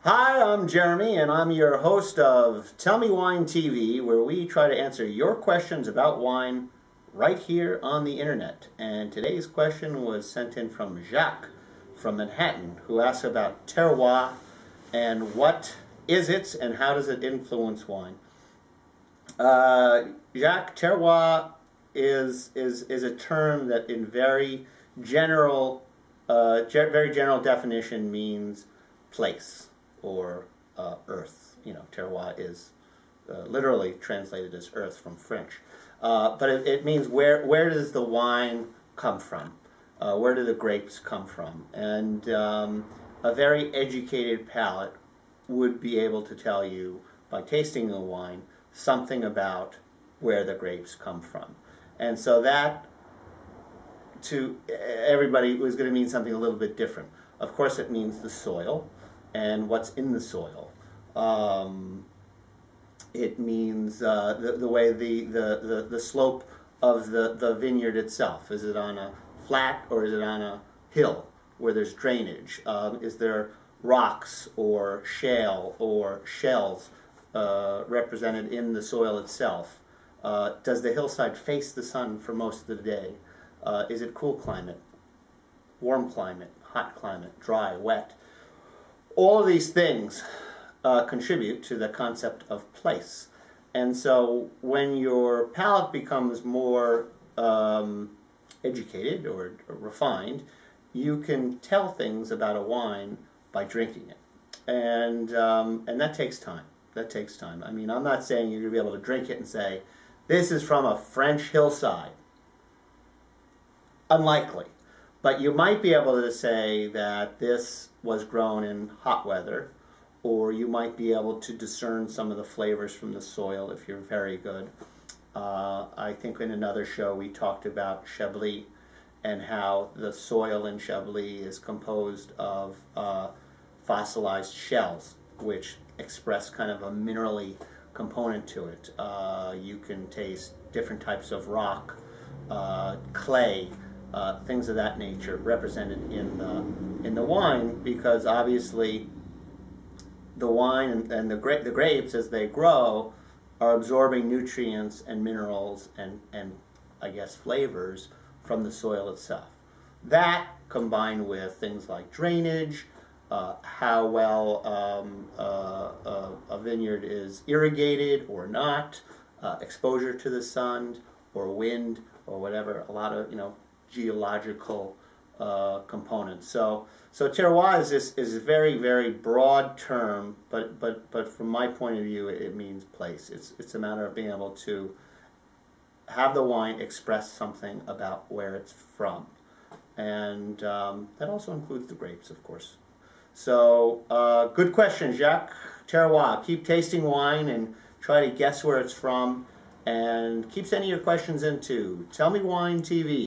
Hi, I'm Jeremy, and I'm your host of Tell Me Wine TV, where we try to answer your questions about wine right here on the internet. And today's question was sent in from Jacques from Manhattan, who asked about terroir and what is it and how does it influence wine. Jacques, terroir is a term that in very general definition means place or earth. You know, terroir is literally translated as earth from French. But it means where does the wine come from? Where do the grapes come from? And a very educated palate would be able to tell you, by tasting the wine, something about where the grapes come from. And so that, to everybody, was going to mean something a little bit different. Of course, it means the soil and what's in the soil. It means the way the slope of the vineyard itself. Is it on a flat or is it on a hill where there's drainage? Is there rocks or shale or shells represented in the soil itself? Does the hillside face the sun for most of the day? Is it cool climate, warm climate, hot climate, dry, wet? All of these things contribute to the concept of place. And so when your palate becomes more educated or refined, you can tell things about a wine by drinking it. And that takes time. That takes time. I mean, I'm not saying you're going to be able to drink it and say, this is from a French hillside. Unlikely. But you might be able to say that this was grown in hot weather, or you might be able to discern some of the flavors from the soil if you're very good. I think in another show we talked about Chablis and how the soil in Chablis is composed of fossilized shells, which express kind of a minerally component to it. You can taste different types of rock, clay, things of that nature represented in the wine, because obviously the wine and the grapes, as they grow, are absorbing nutrients and minerals and I guess flavors from the soil itself. That, combined with things like drainage, how well a vineyard is irrigated or not, exposure to the sun or wind or whatever, a lot of geological components. So terroir is a very, very broad term, but from my point of view, it means place. It's a matter of being able to have the wine express something about where it's from, and that also includes the grapes, of course. So good question, Jacques. Terroir. Keep tasting wine and try to guess where it's from, and keep sending your questions into Tell Me Wine TV.